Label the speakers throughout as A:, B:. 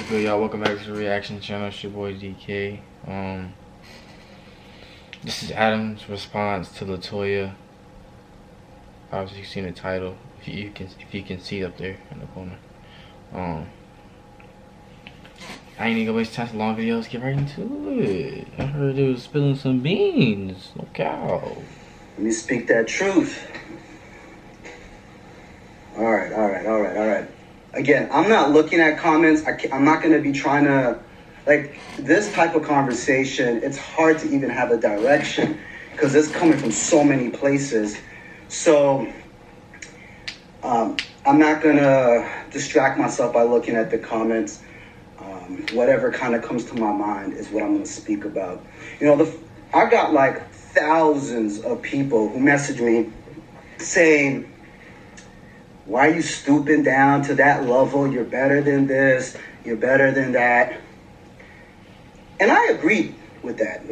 A: good, y'all? Welcome back to the reaction channel. It's your boy DK. This is Adam's response to Latoya. Obviously, you've seen the title. If you can see it up there in the corner. I ain't even gonna waste time for long videos. Get right into it. I heard it was spilling some beans. No cow.
B: Let me speak that truth. All right. Again, I'm not looking at comments. I'm not going to be trying to, like, this type of conversation, it's hard to even have a direction because it's coming from so many places. So I'm not going to distract myself by looking at the comments. Whatever kind of comes to my mind is what I'm going to speak about. You know, I got like thousands of people who message me saying, why are you stooping down to that level? You're better than this. You're better than that. And I agree with that.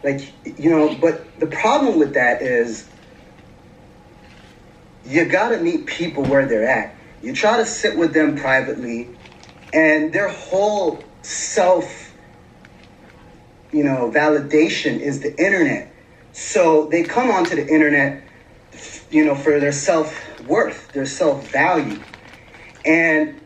B: But the problem with that is you got to meet people where they're at. You try to sit with them privately, and their whole self, validation is the internet. So they come onto the internet, for their self-worth, their self-value. And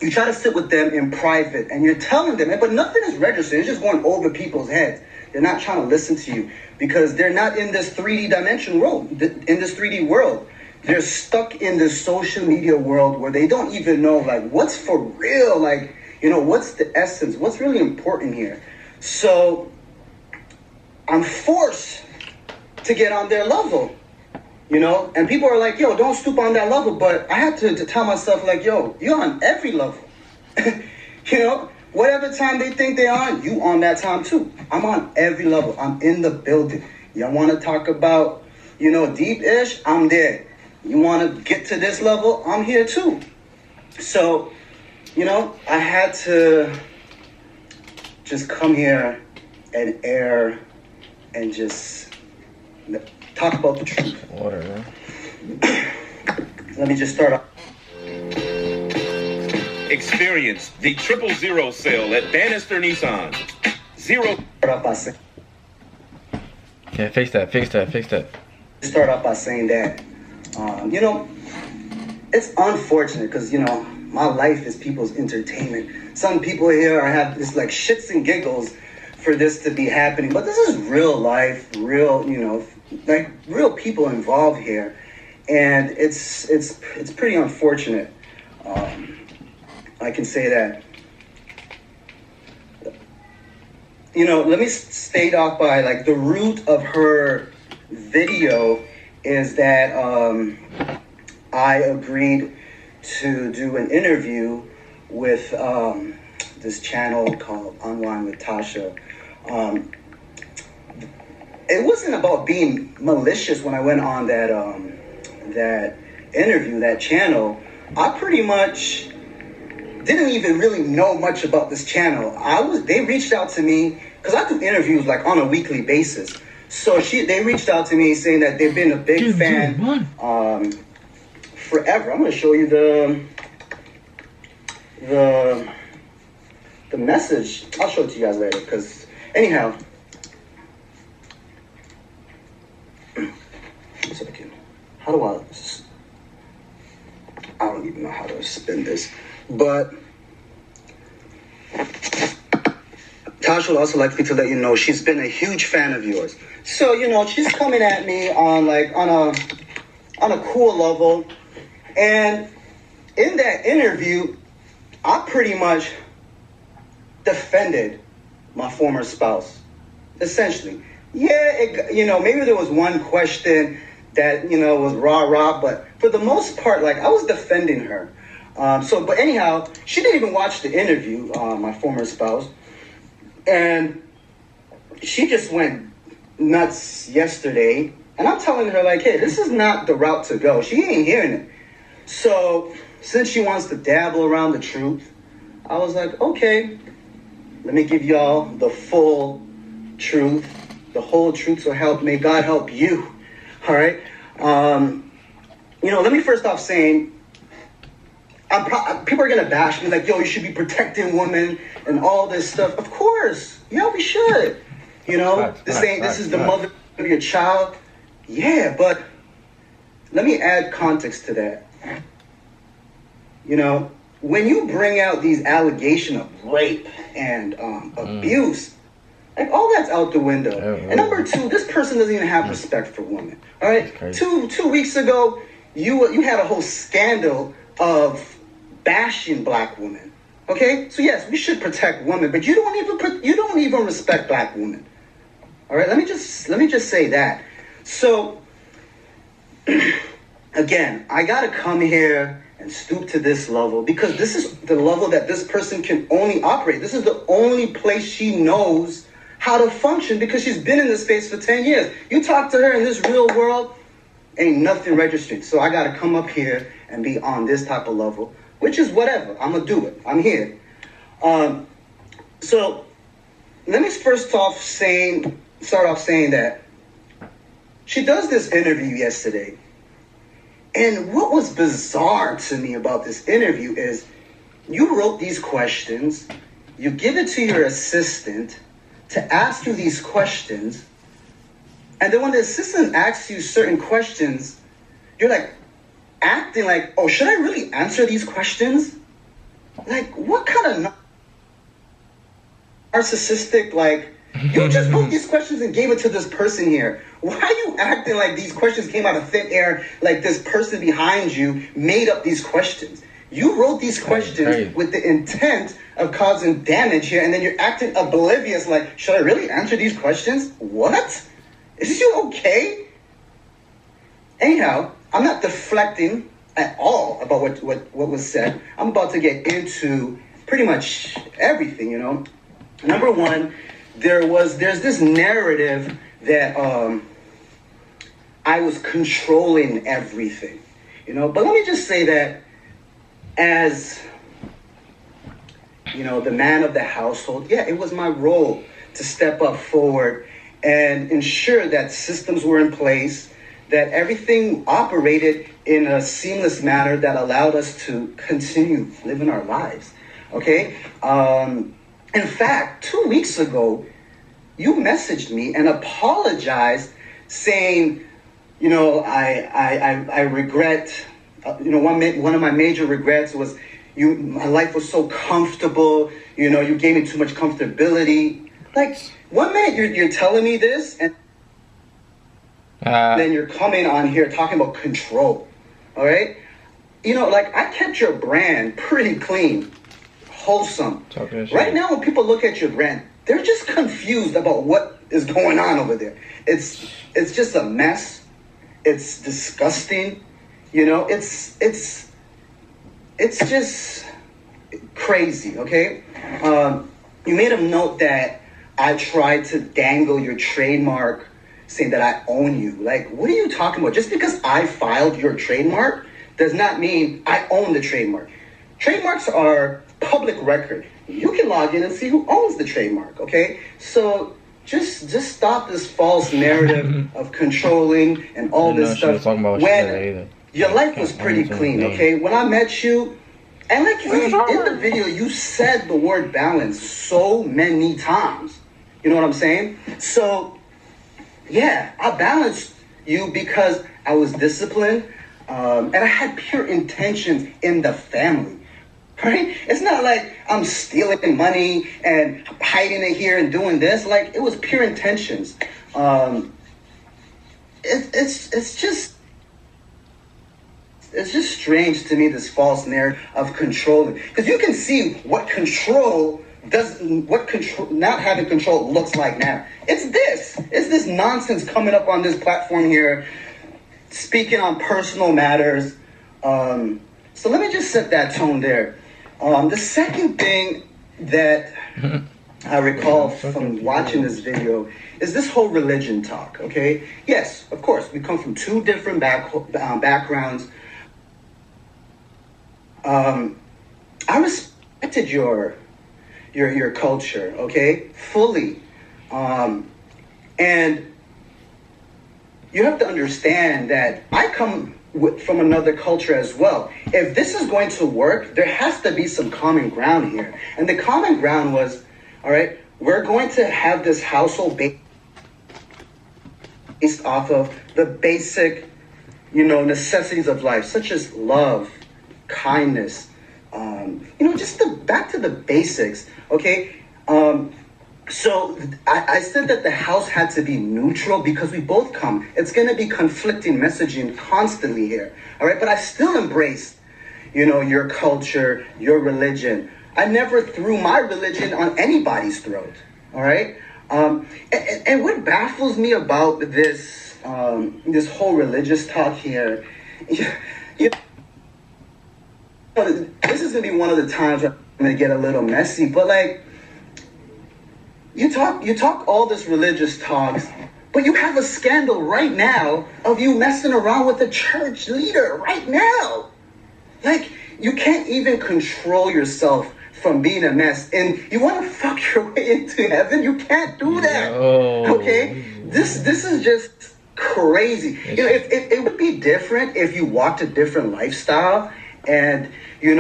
B: you try to sit with them in private, and you're telling them, but nothing is registered. It's just going over people's heads. They're not trying to listen to you because they're not in this 3D dimension world, in this 3D world. They're stuck in the social media world where they don't even know, what's for real? What's the essence? What's really important here? So I'm forced to get on their level. And people are like, yo, don't stoop on that level. But I have to tell myself, yo, you're on every level. Whatever time they think they're on, you on that time too. I'm on every level. I'm in the building. Y'all want to talk about, deep-ish? I'm there. You want to get to this level? I'm here too. So, I had to just come here and air and just talk about the truth.
A: Whatever.
B: Let me just start off.
C: Experience the 000 sale at Bannister Nissan.
B: Start off by saying.
A: Yeah, fix that.
B: Start off by saying that, it's unfortunate because, my life is people's entertainment. Some people here have this shits and giggles for this to be happening, but this is real life, real, real people involved here, and it's pretty unfortunate. I can say that. Let me state off by the root of her video is that I agreed to do an interview with this channel called Online with Tasha. It wasn't about being malicious when I went on that interview, that channel. I pretty much didn't even really know much about this channel. They reached out to me because I do interviews on a weekly basis. So they reached out to me saying that they've been a big fan forever. I'm going to show you the message. I'll show it to you guys later because anyhow. How do I don't even know how to spin this, but Tasha would also like me to let you know she's been a huge fan of yours. So, she's coming at me on a cool level. And in that interview, I pretty much defended my former spouse, essentially. Yeah, maybe there was one question that, was rah-rah, but for the most part, I was defending her. But anyhow, she didn't even watch the interview, my former spouse. And she just went nuts yesterday. And I'm telling her, hey, this is not the route to go. She ain't hearing it. So since she wants to dabble around the truth, I was like, okay, let me give y'all the full truth. The whole truth, so may God help you. All right. Let me first off saying, people are gonna bash me like, yo, you should be protecting women and all this stuff. Of course, yeah, we should. You know, this is the mother of your child. Yeah, but let me add context to that. You know, when you bring out these allegations of rape and abuse, like all that's out the window. And number two, this person doesn't even have respect for women. All right, two weeks ago, you had a whole scandal of bashing black women. Okay, so yes, we should protect women, but you don't even respect black women. All right, let me just say that. So again, I gotta come here and stoop to this level because this is the level that this person can only operate. This is the only place she knows how to function because she's been in this space for 10 years. You talk to her in this real world, ain't nothing registering. So I gotta come up here and be on this type of level, which is whatever. I'm gonna do it. I'm here. So let me start off saying that she does this interview yesterday. And what was bizarre to me about this interview is you wrote these questions, you give it to your assistant to ask you these questions, and then when the assistant asks you certain questions, you're like acting like, oh, should I really answer these questions? Like, what kind of narcissistic, like, you just wrote these questions and gave it to this person here. Why are you acting like these questions came out of thin air, like this person behind you made up these questions? You wrote these questions with the intent of causing damage here, and then you're acting oblivious, like, should I really answer these questions? What? Is you okay? Anyhow, I'm not deflecting at all about what was said. I'm about to get into pretty much everything, you know. Number one, there's this narrative that I was controlling everything, you know. But let me just say that as, you know, the man of the household, yeah, it was my role to step up forward and ensure that systems were in place, that everything operated in a seamless manner that allowed us to continue living our lives, okay? In fact, 2 weeks ago, you messaged me and apologized, saying, you know, I regret, you know, one of my major regrets was my life was so comfortable, you know, you gave me too much comfortability. Like, 1 minute you're telling me this, and then you're coming on here talking about control, all right? You know, like, I kept your brand pretty clean, wholesome. Right now, when people look at your brand, they're just confused about what is going on over there. It's just a mess. It's disgusting. You know, it's just crazy, okay? You made a note that I tried to dangle your trademark, saying that I own you. Like, what are you talking about? Just because I filed your trademark does not mean I own the trademark. Trademarks are public record. You can log in and see who owns the trademark, okay? So just stop this false narrative of controlling and all this stuff. When your life was pretty clean, okay? When I met you, and like in the video, you said the word balance so many times. You know what I'm saying? So, yeah, I balanced you because I was disciplined, and I had pure intentions in the family. Right? It's not like I'm stealing money and hiding it here and doing this. Like, it was pure intentions. It's just strange to me, this false narrative of controlling, because you can see what not having control looks like now. It's this nonsense coming up on this platform here, speaking on personal matters. So let me just set that tone there. The second thing that I recall from watching this video is this whole religion talk, okay? Yes, of course, we come from two different backgrounds. I respected your culture, okay? Fully. And you have to understand that I come from another culture as well. If this is going to work, there has to be some common ground here. And the common ground was, all right, we're going to have this household based off of the basic, necessities of life, such as love, kindness, just back to the basics, okay? So I said that the house had to be neutral because we both come. It's going to be conflicting messaging constantly here, all right? But I still embraced, your culture, your religion. I never threw my religion on anybody's throat, all right? And what baffles me about this this whole religious talk here, this is going to be one of the times where I'm going to get a little messy, but like, you talk all this religious talks, but you have a scandal right now of you messing around with a church leader right now. Like, you can't even control yourself from being a mess, and you want to fuck your way into heaven? You can't do that. Okay? This is just crazy. It would be different if you walked a different lifestyle, and you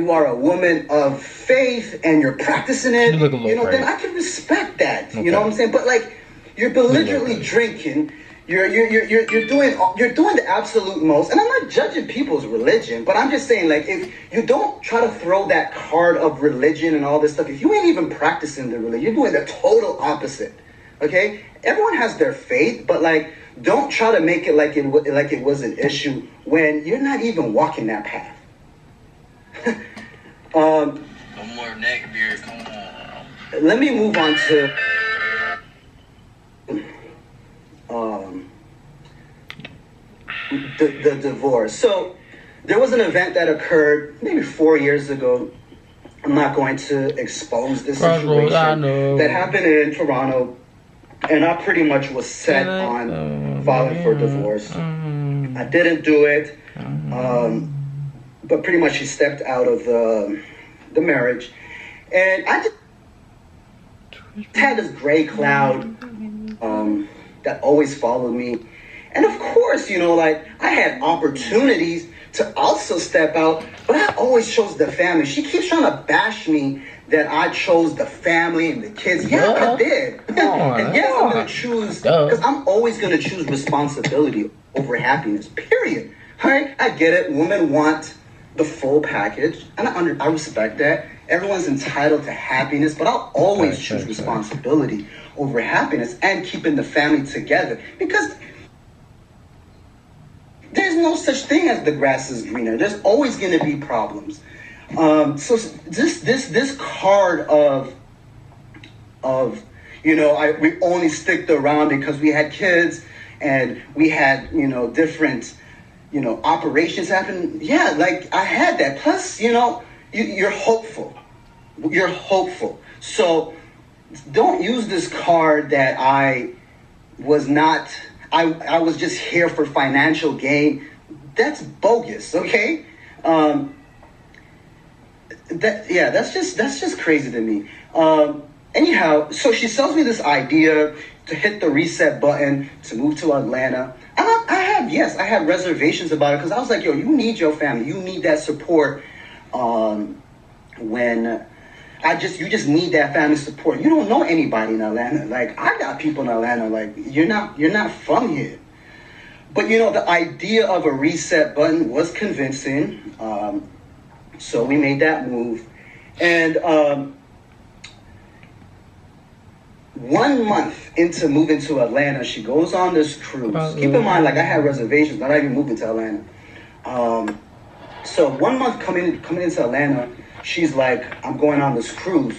B: are a woman of faith and you're practicing it, then I can respect that. Okay. You know what I'm saying? But like, you're belligerently drinking, you're doing the absolute most. And I'm not judging people's religion, but I'm just saying, like, if you don't try to throw that card of religion and all this stuff, if you ain't even practicing the religion, you're doing the total opposite. Okay? Everyone has their faith, but like, don't try to make it like it was an issue when you're not even walking that path.
D: No more neck beard, come on.
B: Let me move on to the divorce. So there was an event that occurred maybe 4 years ago. I'm not going to expose this situation that happened in Toronto, and I pretty much was set on filing for divorce. I didn't do it. But pretty much she stepped out of the marriage. And I just had this gray cloud that always followed me. And of course, like, I had opportunities to also step out, but I always chose the family. She keeps trying to bash me that I chose the family and the kids. Yeah, I did. And yes, I'm going to choose, because I'm always going to choose responsibility over happiness, period. All right, I get it. Women want the full package, and I respect that. Everyone's entitled to happiness, but I'll always choose responsibility over happiness and keeping the family together, because there's no such thing as the grass is greener. There's always going to be problems. So this card of we only sticked around because we had kids and we had different operations happen. Yeah, like, I had that. Plus, you're hopeful. You're hopeful. So don't use this card that I was just here for financial gain. That's bogus, okay? That's just crazy to me. Anyhow, so she sells me this idea to hit the reset button to move to Atlanta. And I had reservations about it because I was like, yo, you need your family. You need that support when you just need that family support. You don't know anybody in Atlanta. Like, I got people in Atlanta. Like, you're not from here. But, the idea of a reset button was convincing. So we made that move. And 1 month into moving to Atlanta, she goes on this cruise. Keep in mind, like, I had reservations, but I didn't even moving to Atlanta. So 1 month coming into Atlanta, she's like, I'm going on this cruise.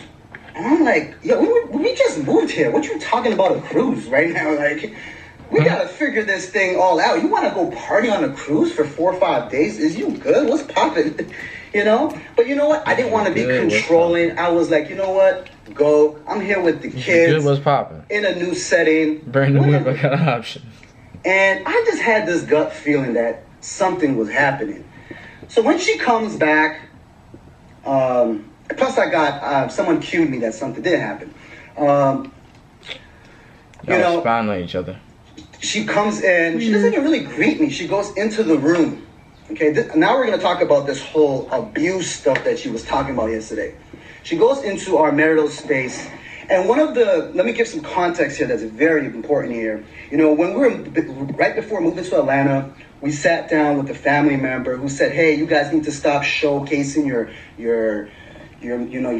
B: And I'm like, yo, we just moved here. What you talking about a cruise right now? Like, we gotta figure this thing all out. You want to go party on a cruise for 4 or 5 days? Is you good? What's popping? But you know what? I didn't want to be controlling. I was like, you know what? Go. I'm here with the kids.
A: Good, what's popping?
B: In a new setting.
A: Burn the whip, I got an option.
B: And I just had this gut feeling that something was happening. So when she comes back, plus I got, someone cued me that something did happen.
A: Y'all spying on each other.
B: she comes in. She doesn't even really greet me. She goes into the room. Okay, now we're going to talk about this whole abuse stuff that she was talking about yesterday. She goes into our marital space. And let me give some context here that's very important here. You know, when we were right before moving to Atlanta, we sat down with a family member who said, hey, you guys need to stop showcasing your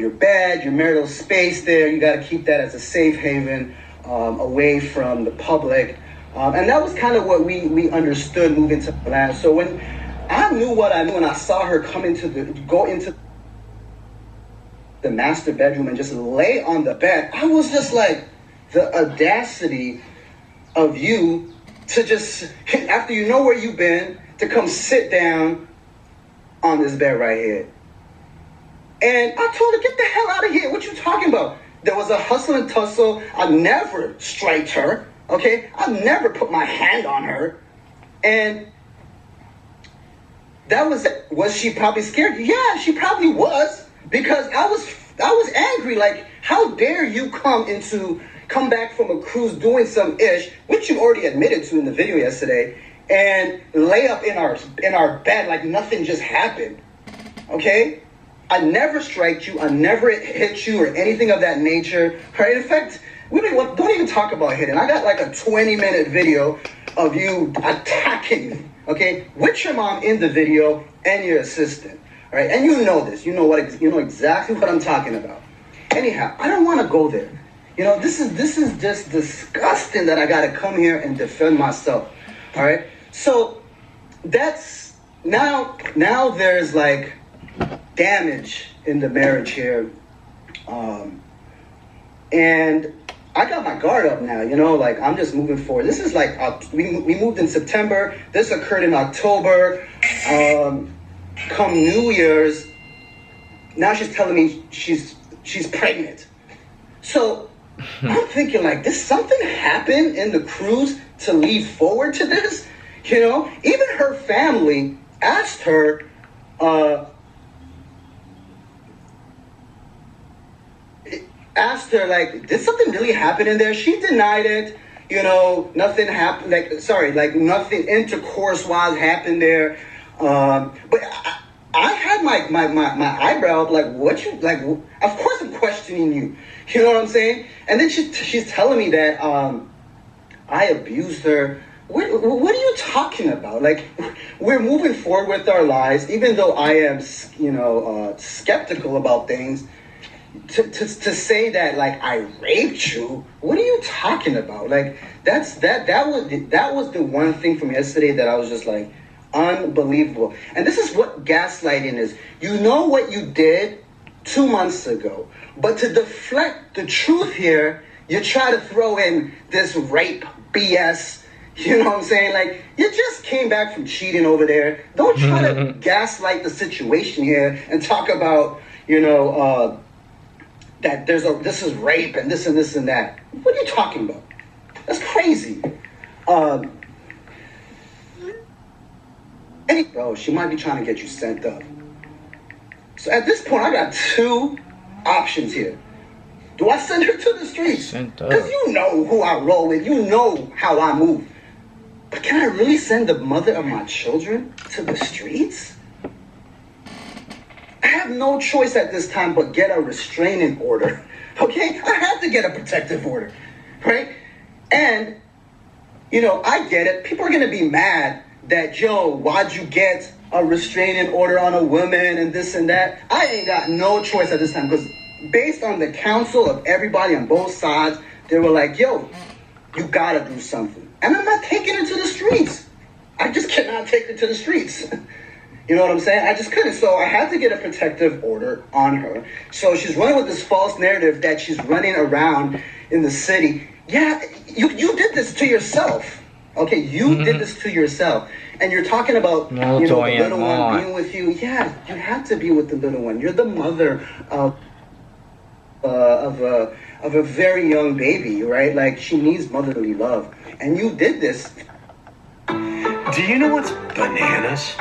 B: bed, your marital space there. You got to keep that as a safe haven away from the public. And that was kind of what we understood moving to Atlanta. So when I knew what I knew and I saw her go into the master bedroom and just lay on the bed, I was just like, the audacity of you to just, after you know where you've been, to come sit down on this bed right here. And I told her, get the hell out of here. What you talking about? There was a hustle and tussle. I never striked her, okay? I never put my hand on her. And that was it. Was she probably scared? Yeah, she probably was. Because I was angry, like, how dare you come back from a cruise doing some ish, which you already admitted to in the video yesterday, and lay up in our bed like nothing just happened. Okay? I never striked you, I never hit you or anything of that nature. Right? In fact, don't even talk about hitting. I got like a 20-minute video of you attacking me, okay? With your mom in the video and your assistant. All right, and you know this. You know exactly what I'm talking about. Anyhow, I don't want to go there. You know, this is just disgusting that I got to come here and defend myself. All right, so that's now there's like damage in the marriage here, and I got my guard up now. You know, like I'm just moving forward. This is like we moved in September. This occurred in October. Come New Year's, now she's telling me she's pregnant. So I'm thinking, like, did something happen in the cruise to lead forward to this? You know, even her family asked her, like, did something really happen in there? She denied it. You know, nothing happened. Nothing intercourse-wise happened there. But I had my eyebrow up, like, what you, like, of course I'm questioning you. You know what I'm saying? And then she's telling me that I abused her. What are you talking about? Like, we're moving forward with our lives, even though I am, skeptical about things. To say that, like, I raped you, what are you talking about? Like, that was the one thing from yesterday that I was just like, unbelievable. And this is what gaslighting is. You know what you did 2 months ago, but to deflect the truth here, you try to throw in this rape BS. You know what I'm saying? Like, you just came back from cheating over there. Don't try to gaslight the situation here and talk about, that this is rape and this and that. What are you talking about? That's crazy. She might be trying to get you sent up. So at this point, I got two options here. Do I send her to the streets? Because you know who I roll with. You know how I move. But can I really send the mother of my children to the streets? I have no choice at this time but get a restraining order. Okay? I have to get a protective order. Right? And, I get it. People are going to be mad that, why'd you get a restraining order on a woman and this and that? I ain't got no choice at this time because based on the counsel of everybody on both sides, they were like, you gotta do something. And I'm not taking her to the streets. I just cannot take her to the streets. You know what I'm saying? I just couldn't. So I had to get a protective order on her. So she's running with this false narrative that she's running around in the city. Yeah, you did this to yourself. Okay, you did this to yourself. And you're talking about, the little one being with you. Yeah, you have to be with the little one. You're the mother of a very young baby, right? Like, she needs motherly love. And you did this.
E: Do you know what's bananas?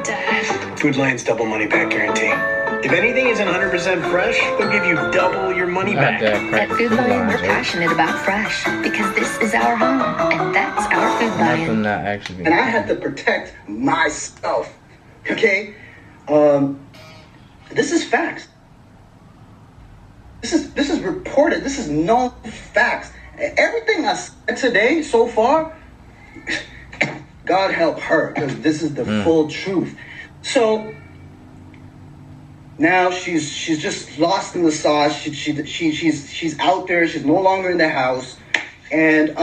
F: Dad.
E: Food Lion's double money back guarantee. If anything isn't 100% fresh, they'll give you double your money back.
F: At Food Lion, we're passionate about fresh because this is our home, and that's our Food Lion.
B: And I had to protect myself. Okay? This is facts. This is reported. This is known facts. Everything I said today so far, God help her, because this is the full truth. So now she's just lost in the sauce. She's out there. She's no longer in the house, and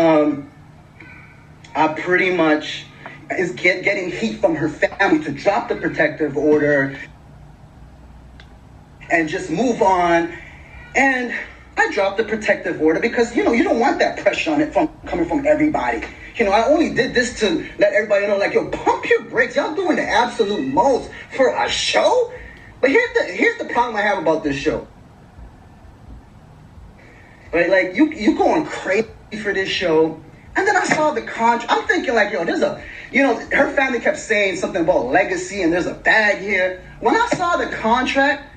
B: I pretty much is getting heat from her family to drop the protective order and just move on. And I dropped the protective order because, you don't want that pressure on it coming from everybody. I only did this to let everybody know, like, yo, pump your brakes. Y'all doing the absolute most for a show. But here's the problem I have about this show. Right, like, you going crazy for this show. And then I saw the contract. I'm thinking, like, yo, there's a, her family kept saying something about legacy and there's a bag here. When I saw the contract,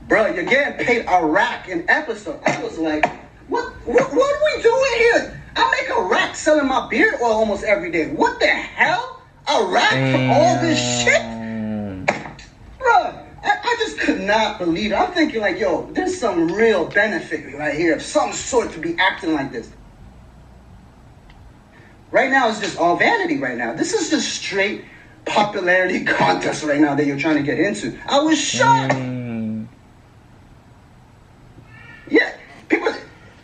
B: bro, you're getting paid a rack an episode. I was like, what are we doing here? I make a rack selling my beard oil almost every day. What the hell? A rack for all this shit? Bro, I just could not believe it. I'm thinking, like, yo, there's some real benefit right here of some sort to be acting like this. Right now, it's just all vanity right now. This is just straight popularity contest right now that you're trying to get into. I was shocked. Yeah,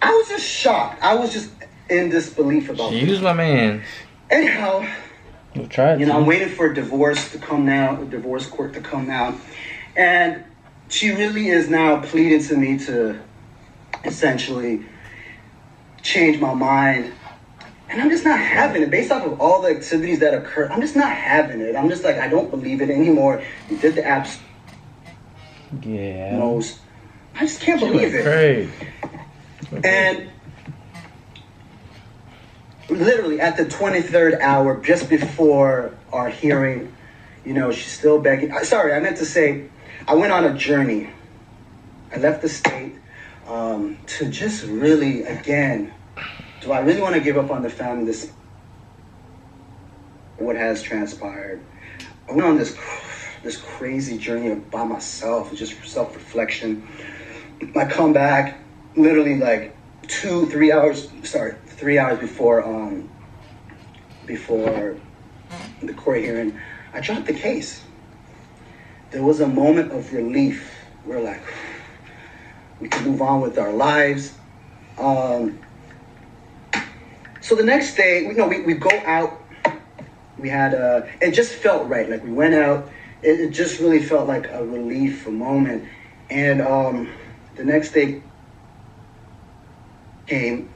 B: I was just shocked. I was just in disbelief about it.
A: Use my man.
B: Anyhow,
A: we'll try it.
B: I'm waiting for a divorce to come now, a divorce court to come out. And she really is now pleading to me to essentially change my mind. And I'm just not having it. Based off of all the activities that occur, I'm just not having it. I'm just like, I don't believe it anymore. You did the apps.
A: Yeah.
B: Most. I just can't believe it.
A: Great.
B: And literally at the 23rd hour, just before our hearing, she's still begging. Sorry, I meant to say, I went on a journey. I left the state to just really, again, do I really want to give up on the family? This, what has transpired. I went on this crazy journey by myself, just self-reflection. I come back literally like 3 hours before the court hearing. I dropped the case. There was a moment of relief. We're like, we can move on with our lives. So the next day, we go out. We had it just felt right. Like we went out. It just really felt like a relief, a moment. And the next day came,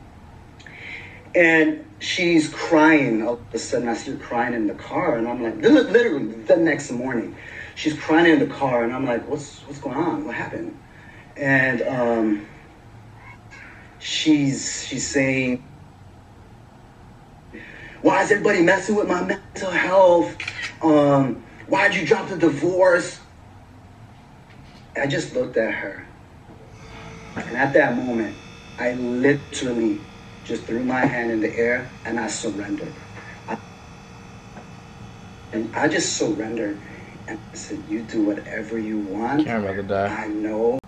B: and she's crying. All of a sudden, I see her crying in the car, and I'm like, literally the next morning, she's crying in the car, and I'm like, what's going on? What happened? And she's saying, why is everybody messing with my mental health? Why'd you drop the divorce? I just looked at her. And at that moment, I literally just threw my hand in the air and I surrendered. I just surrendered and I said, you do whatever you want.
A: Can't about to die.
B: I know.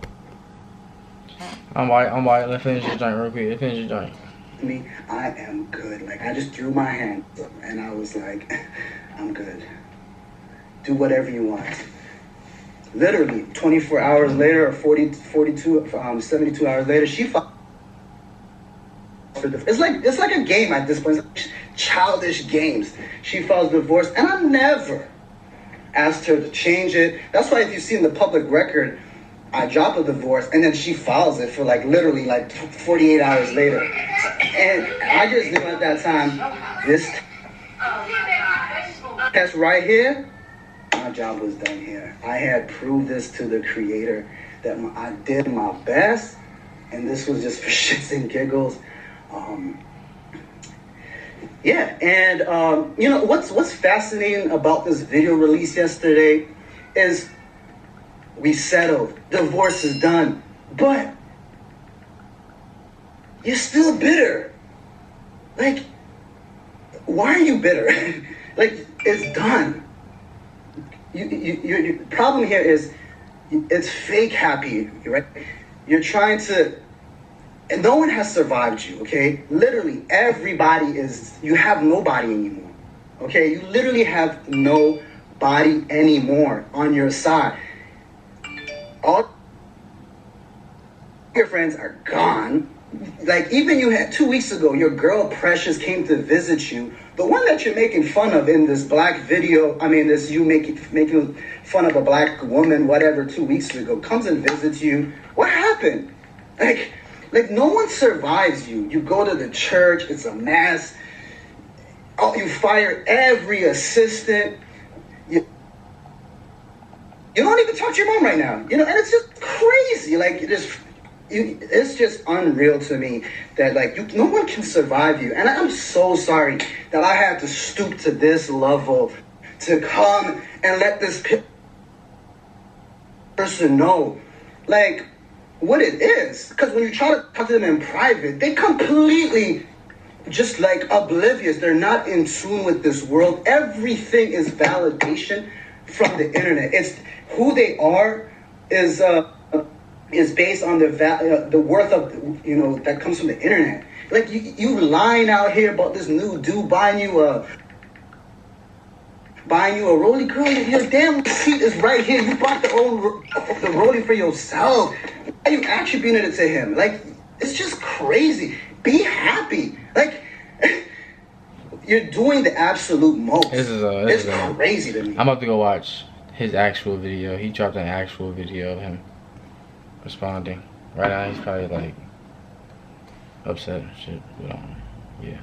A: I'm white. Let's finish this joint real quick. Let's finish this joint.
B: Me, I am good. Like, I just threw my hand up and I was like, I'm good. Do whatever you want. Literally 24 hours later, or 72 hours later, she filed for divorce. It's like a game at this point. It's like childish games. She files divorce, and I never asked her to change it. That's why if you see in the public record, I drop a divorce, and then she files it for literally 48 hours later. And I just knew at that time, this test right here, my job was done here. I had proved this to the creator that I did my best, and this was just for shits and giggles. What's fascinating about this video release yesterday is we settled, divorce is done, but you're still bitter. Like, why are you bitter? Like, it's done. Your problem here is it's fake happy, right? You're trying to, and no one has survived you, okay? Literally, everybody is, you have nobody anymore, okay? You literally have no body anymore on your side. All your friends are gone. Like, even you had 2 weeks ago, your girl Precious came to visit you. The one that you're making fun of in this black video, I mean, this you making fun of a black woman, whatever, 2 weeks ago, comes and visits you. What happened? Like no one survives you. You go to the church, it's a mess. Oh, you fire every assistant. You don't even talk to your mom right now. You know, and it's just crazy. Like, it's just unreal to me that, like, no one can survive you. And I'm so sorry that I had to stoop to this level to come and let this person know, like, what it is. Because when you try to talk to them in private, they completely just, like, oblivious. They're not in tune with this world. Everything is validation from the internet. It's who they are is based on the worth of, you know, that comes from the internet. Like, you lying out here about this new dude buying you a rollie. Girl, your damn receipt is right here. You bought the rollie for yourself. Why are you attributing it to him? Like, it's just crazy. Be happy. Like, you're doing the absolute most. It's crazy to me.
A: I'm about to go watch his actual video. He dropped an actual video of him responding. Right now he's probably like upset and shit. But yeah.